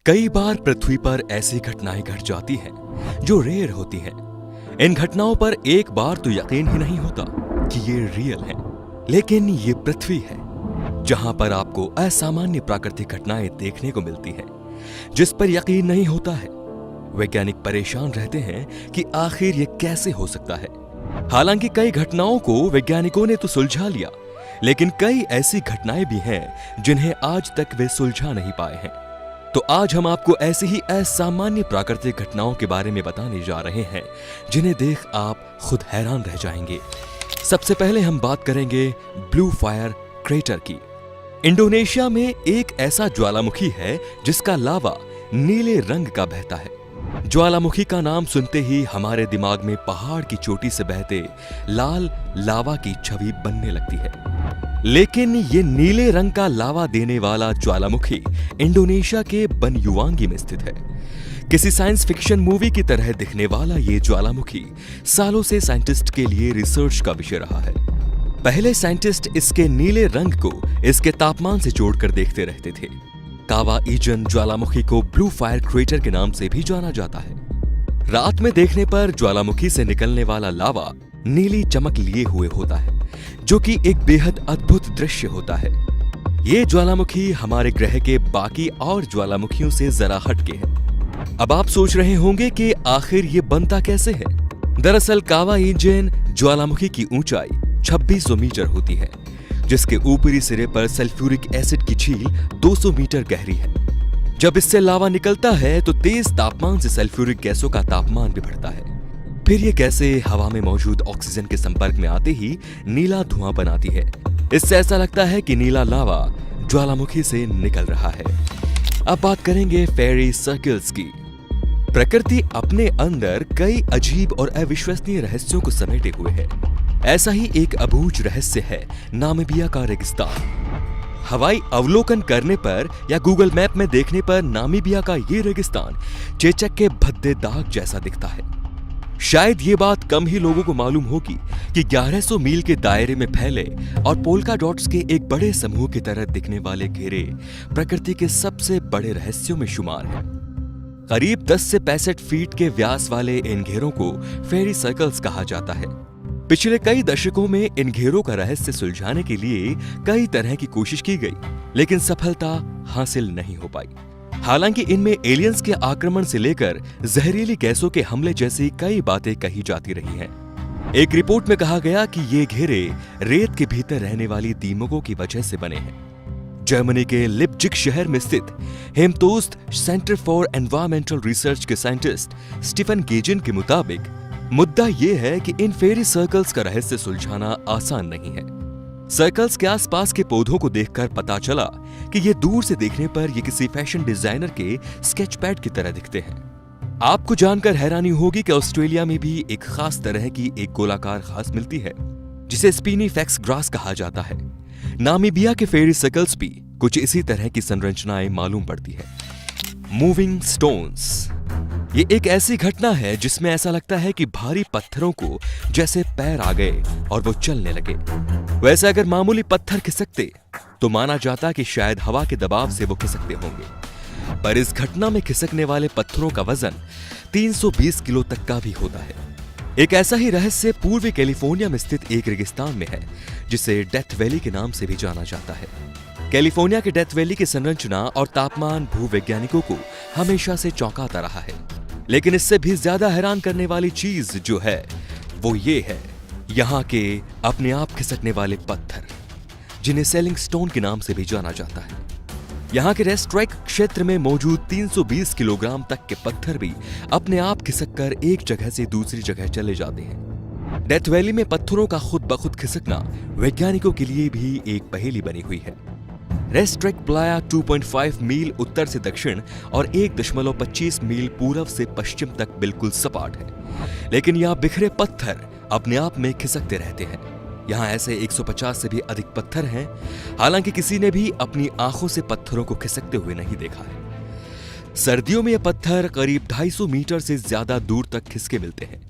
कई बार पृथ्वी पर ऐसी घटनाएं घट जाती हैं जो रेयर होती हैं। इन घटनाओं पर एक बार तो यकीन ही नहीं होता कि ये रियल है, लेकिन ये पृथ्वी है जहां पर आपको असामान्य प्राकृतिक घटनाएं देखने को मिलती हैं जिस पर यकीन नहीं होता है। वैज्ञानिक परेशान रहते हैं कि आखिर ये कैसे हो सकता है। हालांकि कई घटनाओं को वैज्ञानिकों ने तो सुलझा लिया, लेकिन कई ऐसी घटनाएं भी हैं जिन्हें आज तक वे सुलझा नहीं पाए हैं। तो आज हम आपको ऐसी ही असामान्य प्राकृतिक घटनाओं के बारे में बताने जा रहे हैं जिन्हें देख आप खुद हैरान रह जाएंगे। सबसे पहले हम बात करेंगे ब्लू फायर क्रेटर की। इंडोनेशिया में एक ऐसा ज्वालामुखी है जिसका लावा नीले रंग का बहता है। ज्वालामुखी का नाम सुनते ही हमारे दिमाग में पहाड़ की चोटी से बहते लाल लावा की छवि बनने लगती है, लेकिन ये नीले रंग का लावा देने वाला ज्वालामुखी इंडोनेशिया के बनयुआंगी में स्थित है। किसी साइंस फिक्शन मूवी की तरह दिखने वाला ये ज्वालामुखी सालों से साइंटिस्ट के लिए रिसर्च का विषय रहा है। पहले साइंटिस्ट इसके नीले रंग को इसके तापमान से जोड़कर देखते रहते थे। कावा ईजन ज्वालामुखी को ब्लू फायर क्रेटर के नाम से भी जाना जाता है। रात में देखने पर ज्वालामुखी से निकलने वाला लावा नीली चमक लिए हुए होता है, जो कि एक बेहद अद्भुत दृश्य होता है। ये ज्वालामुखी हमारे ग्रह के बाकी और ज्वालामुखियों से जरा हटके है। अब आप सोच रहे होंगे कि आखिर ये बनता कैसे है। दरअसल कावा ईजन ज्वालामुखी की ऊंचाई 2600 मीटर होती है, जिसके ऊपरी सिरे पर सल्फ्यूरिक एसिड की झील 200 मीटर गहरी है। जब इससे लावा निकलता है तो तेज तापमान से सल्फ्यूरिक गैसों का तापमान भी बढ़ता है। फिर ये गैसें हवा में मौजूद ऑक्सीजन के संपर्क में आते ही नीला धुआं बनाती है। इससे ऐसा लगता है कि नीला लावा ज्वालामुखी से निकल रहा है। अब बात करेंगे फेरी सर्कल्स की। प्रकृति अपने अंदर कई अजीब और अविश्वसनीय रहस्यों को समेटे हुए है। ऐसा ही एक अबूझ रहस्य है नामीबिया का रेगिस्तान। हवाई अवलोकन करने पर या गूगल मैप में देखने पर नामीबिया का ये रेगिस्तान चेचक के भद्दे दाग जैसा दिखता है। शायद ये बात कम ही लोगों को मालूम होगी कि 1100 मील के दायरे में फैले और पोल्का डॉट्स के एक बड़े समूह की तरह दिखने वाले घेरे प्रकृति के सबसे बड़े रहस्यों में शुमार हैं। करीब 10 से 65 फीट के व्यास वाले इन घेरों को फेरी सर्कल्स कहा जाता है। पिछले कई दशकों में इन घेरों का रहस्य सुलझाने के लिए कई तरह की कोशिश की गई, लेकिन सफलता हासिल नहीं हो पाई। हालांकि इनमें एलियंस के आक्रमण से लेकर जहरीली गैसों के हमले जैसी कई बातें कही जाती रही हैं। एक रिपोर्ट में कहा गया कि ये घेरे रेत के भीतर रहने वाली दीमकों की वजह से बने हैं। जर्मनी के लिप्जिग शहर में स्थित हेमतोस्ट सेंटर फॉर एनवायरमेंटल रिसर्च के साइंटिस्ट स्टीफन गेजिन के मुताबिक मुद्दा यह है कि इन फेरी सर्कल्स का रहस्य सुलझाना आसान नहीं है। सर्कल्स के आसपास के पौधों को देखकर पता चला कि ये दूर से देखने पर ये किसी फैशन डिजाइनर के स्केच पैड की तरह दिखते हैं। आपको जानकर हैरानी होगी कि ऑस्ट्रेलिया में भी एक खास तरह की एक गोलाकार घास मिलती है जिसे स्पिनीफेक्स ग्रास कहा जाता है। नामीबिया के फेरी सर्कल्स भी कुछ इसी तरह की संरचनाएं मालूम पड़ती है। मूविंग स्टोन्स, ये एक ऐसी घटना है जिसमें ऐसा लगता है कि भारी पत्थरों को जैसे पैर आ गए और वो चलने लगे। वैसे अगर मामूली पत्थर खिसकते तो माना जाता कि शायद हवा के दबाव से वो खिसकते होंगे, पर इस घटना में खिसकने वाले पत्थरों का वजन 320 किलो तक का भी होता है। एक ऐसा ही रहस्य पूर्वी कैलिफोर्निया में स्थित एक रेगिस्तान में है जिसे डेथ वैली के नाम से भी जाना जाता है। कैलिफोर्निया के डेथ वैली की संरचना और तापमान भूवैज्ञानिकों को हमेशा से चौंकाता रहा है, लेकिन इससे भी ज्यादा हैरान करने वाली चीज जो है वो ये है यहाँ के अपने आप खिसकने वाले पत्थर, जिन्हें सेलिंग स्टोन के नाम से भी जाना जाता है। यहाँ के रेस्ट्राइक क्षेत्र में मौजूद 320 किलोग्राम तक के पत्थर भी अपने आप खिसककर एक जगह से दूसरी जगह चले जाते हैं। डेथ वैली में पत्थरों का खुद ब खुद खिसकना वैज्ञानिकों के लिए भी एक पहेली बनी हुई है। रेस्ट्रिक प्लाया 2.5 मील उत्तर से दक्षिण और 1.25 मील पूर्व से पश्चिम तक बिल्कुल सपाट है, लेकिन यहाँ बिखरे पत्थर अपने आप में खिसकते रहते हैं। यहाँ ऐसे 150 से भी अधिक पत्थर हैं, हालांकि किसी ने भी अपनी आंखों से पत्थरों को खिसकते हुए नहीं देखा है। सर्दियों में ये पत्थर करीब 250 मीटर से ज्यादा दूर तक खिसके मिलते हैं।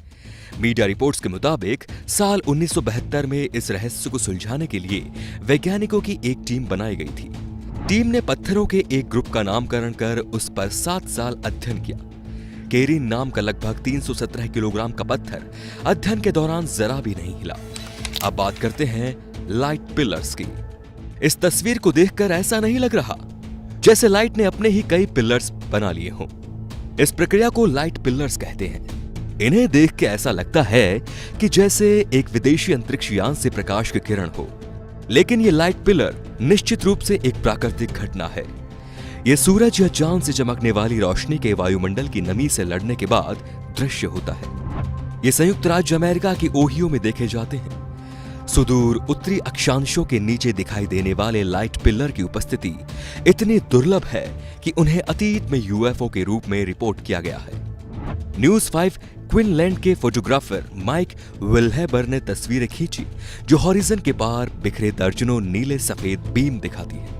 मीडिया रिपोर्ट्स के मुताबिक साल 1972 में इस रहस्य को सुलझाने के लिए वैज्ञानिकों की एक टीम बनाई गई थी। टीम ने पत्थरों के एक ग्रुप का नामकरण कर उस पर 7 साल अध्ययन किया। केरिन नाम का लगभग 317 किलोग्राम का पत्थर अध्ययन के दौरान जरा भी नहीं हिला। अब बात करते हैं लाइट पिलर्स की। इस तस्वीर को देखकर ऐसा नहीं लग रहा जैसे लाइट ने अपने ही कई पिलर्स बना लिए हों। इस प्रक्रिया को लाइट पिलर्स कहते हैं। इन्हें देख के ऐसा लगता है कि जैसे एक विदेशी अंतरिक्ष यान से प्रकाश की किरण हो, लेकिन ये लाइट पिलर निश्चित रूप से एक प्राकृतिक घटना है। ये सूरज या चांद से चमकने वाली रोशनी के वायुमंडल की नमी से लड़ने के बाद दृश्य होता है। ये संयुक्त राज्य अमेरिका की ओहियो में देखे जाते हैं। सुदूर उत्तरी अक्षांशों के नीचे दिखाई देने वाले लाइट पिलर की उपस्थिति इतनी दुर्लभ है कि उन्हें अतीत में यूएफओ के रूप में रिपोर्ट किया गया है। न्यूज 5 क्विनलैंड के फोटोग्राफर माइक विल्हेबर ने तस्वीरें खींची जो हॉरिजन के पार बिखरे दर्जनों नीले सफेद बीम दिखाती है।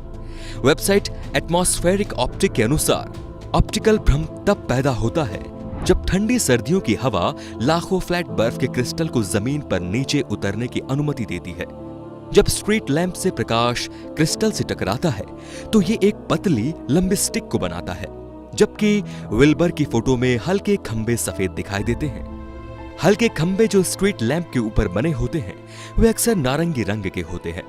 वेबसाइट एटमॉस्फेरिक ऑप्टिक के अनुसार ऑप्टिकल भ्रम तब पैदा होता है जब ठंडी सर्दियों की हवा लाखों फ्लैट बर्फ के क्रिस्टल को जमीन पर नीचे उतरने की अनुमति देती है। जब स्ट्रीट लैंप से प्रकाश क्रिस्टल से टकराता है तो ये एक पतली लंबी स्टिक को बनाता है, जबकि विल्बर की फोटो में हल्के खंबे सफेद दिखाई देते हैं। हल्के खंबे जो स्ट्रीट लैंप के ऊपर बने होते हैं वे अक्सर नारंगी रंग के होते हैं।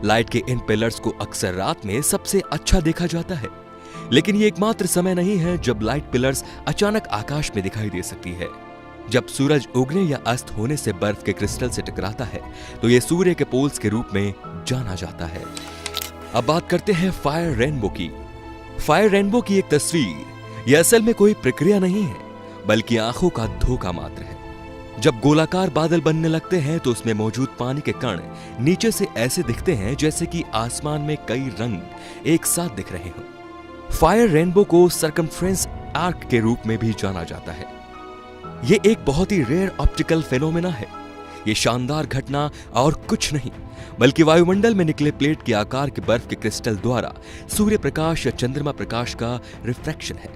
लाइट के इन पिलर्स को अक्सर रात में सबसे अच्छा देखा जाता है, लेकिन ये एकमात्र समय नहीं है जब लाइट पिलर्स अचानक आकाश में दिखाई दे सकती है। जब सूरज उगने या अस्त होने से बर्फ के क्रिस्टल से टकराता है तो ये सूर्य के पोल्स के रूप में जाना जाता है। अब बात करते हैं फायर रेनबो की। फायर रेनबो की एक तस्वीर यह असल में कोई प्रक्रिया नहीं है, बल्कि आंखों का धोखा मात्र है। जब गोलाकार बादल बनने लगते हैं तो उसमें मौजूद पानी के कण नीचे से ऐसे दिखते हैं जैसे कि आसमान में कई रंग एक साथ दिख रहे हों। फायर रेनबो को सर्कमफ्रेंस आर्क के रूप में भी जाना जाता है। यह एक बहुत ही रेयर ऑप्टिकल फेनोमेना है। यह शानदार घटना और कुछ नहीं बल्कि वायुमंडल में निकले प्लेट के आकार के बर्फ के क्रिस्टल द्वारा सूर्य प्रकाश या चंद्रमा प्रकाश का रिफ्रैक्शन है।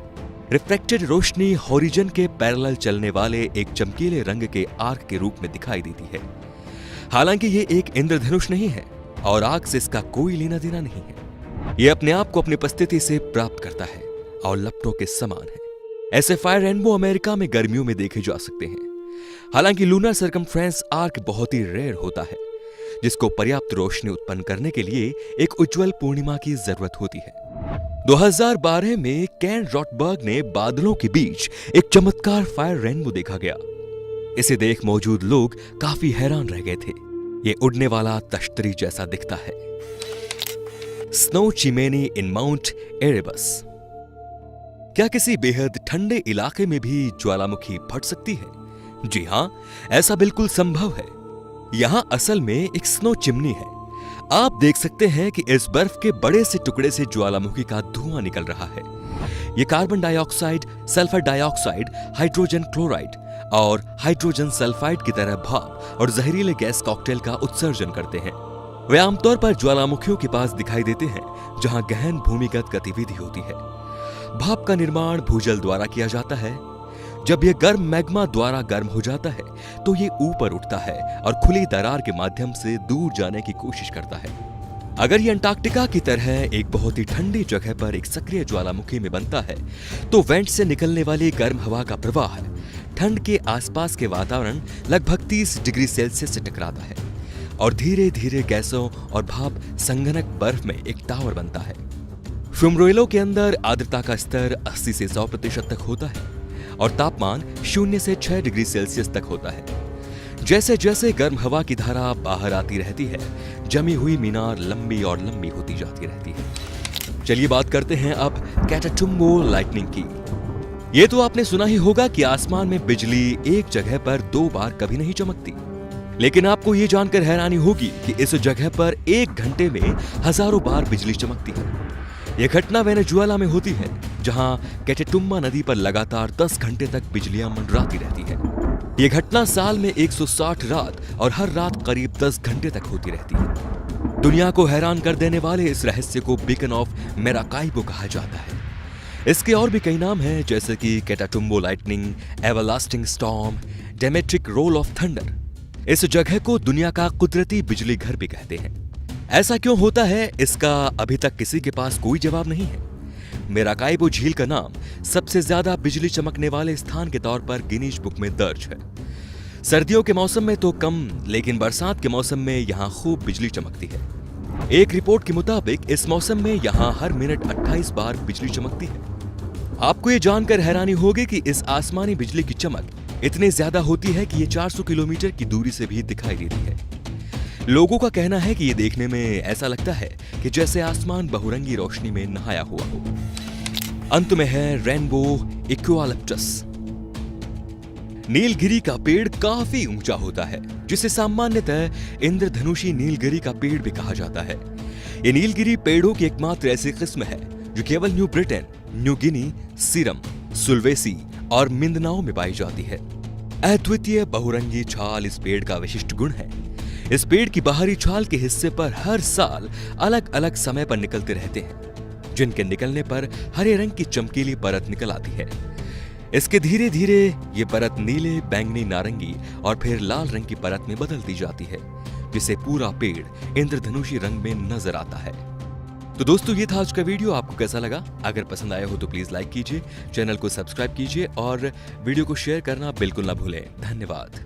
रिफ्रैक्टेड रोशनी हॉरिजन के पैरेलल चलने वाले एक चमकीले रंग के आर्क के रूप में दिखाई देती है। हालांकि यह एक इंद्रधनुष नहीं है और आग से इसका कोई लेना देना नहीं है। यह अपने आप को अपनी उपस्थिति से प्राप्त करता है और लपटों के समान है। ऐसे फायर रेनबो अमेरिका में गर्मियों में देखे जा सकते हैं। हालांकि लूनर सर्कमफ्रेंस आर्क बहुत ही रेयर होता है, जिसको पर्याप्त रोशनी उत्पन्न करने के लिए एक उज्जवल पूर्णिमा की जरूरत होती है। 2012 में कैन रॉटबर्ग ने बादलों के बीच एक चमत्कार फायर रेनबो देखा गया। इसे देख मौजूद लोग काफी हैरान रह गए थे। ये उड़ने वाला तश्तरी जैसा दिखता है। स्नो चिमेनी इन माउंट एरेबस। क्या किसी बेहद ठंडे इलाके में भी ज्वालामुखी फट सकती है? जी हां, ऐसा बिल्कुल संभव है। यहां असल में एक स्नो चिमनी है। आप देख सकते हैं कि इस बर्फ के बड़े से टुकड़े से ज्वालामुखी का धुआं निकल रहा है। यह carbon dioxide, sulphur dioxide, hydrogen chloride और हाइड्रोजन सल्फाइड की तरह भाप और जहरीले गैस कॉकटेल का उत्सर्जन करते हैं। वे आमतौर पर ज्वालामुखियों के पास दिखाई देते हैं जहां गहन भूमिगत गतिविधि होती है। भाप का निर्माण भूजल द्वारा किया जाता है। जब यह गर्म मैग्मा द्वारा गर्म हो जाता है तो यह ऊपर उठता है और खुली दरार के माध्यम से दूर जाने की कोशिश करता है। अगर यह अंटार्कटिका की तरह एक बहुत ही ठंडी जगह पर एक सक्रिय ज्वालामुखी में बनता है तो वेंट से निकलने वाली गर्म हवा का प्रवाह ठंड के आसपास के वातावरण लगभग 30 डिग्री सेल्सियस से टकराता है और धीरे धीरे गैसों और भाप संघनक बर्फ में एक टावर बनता है। फ्यूमरोइलो के अंदर आर्द्रता का स्तर 80 से 100% तक होता है और तापमान 0 से 6 डिग्री सेल्सियस तक होता है। जैसे जैसे गर्म हवा की धारा बाहर आती रहती है, जमी हुई मीनार लंबी और लंबी होती जाती रहती है। चलिए बात करते हैं अब कैटाटुम्बो लाइटनिंग की। ये तो आपने सुना ही होगा कि आसमान में बिजली एक जगह पर 2 बार कभी नहीं चमकती, लेकिन आपको ये जानकर हैरानी होगी कि इस जगह पर 1 घंटे में हजारों बार बिजली चमकती है। यह घटना वेनेजुएला में होती है, जहां कैटाटुम्बा नदी पर लगातार 10 घंटे तक बिजलियां मंडराती रहती है। यह घटना साल में 160 रात और हर रात करीब 10 घंटे तक होती रहती है। दुनिया को हैरान कर देने वाले इस रहस्य को बीकन ऑफ मेराकाइबो कहा जाता है। इसके और भी कई नाम हैं, जैसे कि कैटाटुम्बो लाइटनिंग, एवरलास्टिंग स्टॉर्म, डेमेट्रिक रोल ऑफ थंडर। इस जगह को दुनिया का कुदरती बिजली घर भी कहते हैं। ऐसा क्यों होता है, इसका अभी तक किसी के पास कोई जवाब नहीं है। मेराकाइबो झील का नाम सबसे ज्यादा बिजली चमकने वाले स्थान के तौर पर गिनीज बुक में दर्ज है। सर्दियों के मौसम में तो कम, लेकिन बरसात के मौसम में यहाँ खूब बिजली चमकती है। एक रिपोर्ट के मुताबिक इस मौसम में यहाँ हर मिनट 28 बार बिजली चमकती है। आपको ये जानकर हैरानी होगी कि इस आसमानी बिजली की चमक इतनी ज्यादा होती है कि ये 400 किलोमीटर की दूरी से भी दिखाई देती है। लोगों का कहना है कि ये देखने में ऐसा लगता है कि जैसे आसमान बहुरंगी रोशनी में नहाया हुआ हो। अंत में है रेनबो इक्वालिप्टस। नीलगिरी का पेड़ काफी ऊंचा होता है, जिसे सामान्यतः इंद्रधनुषी नीलगिरी का पेड़ भी कहा जाता है। ये नीलगिरी पेड़ों की एकमात्र ऐसी किस्म है जो केवल New Britain, New Guinea, Seram, Sulawesi और मिंदनाओ में पाई जाती है। अद्वितीय बहुरंगी छाल इस पेड़ का विशिष्ट गुण है। इस पेड़ की बाहरी छाल के हिस्से पर हर साल अलग अलग समय पर निकलते रहते हैं, जिनके निकलने पर हरे रंग की चमकीली परत निकल आती है। इसके धीरे धीरे ये परत नीले, बैंगनी, नारंगी और फिर लाल रंग की परत में बदलती जाती है, जिससे पूरा पेड़ इंद्रधनुषी रंग में नजर आता है। तो दोस्तों, ये था आज का वीडियो। आपको कैसा लगा? अगर पसंद आया हो तो प्लीज लाइक कीजिए, चैनल को सब्सक्राइब कीजिए और वीडियो को शेयर करना बिल्कुल ना भूलें। धन्यवाद।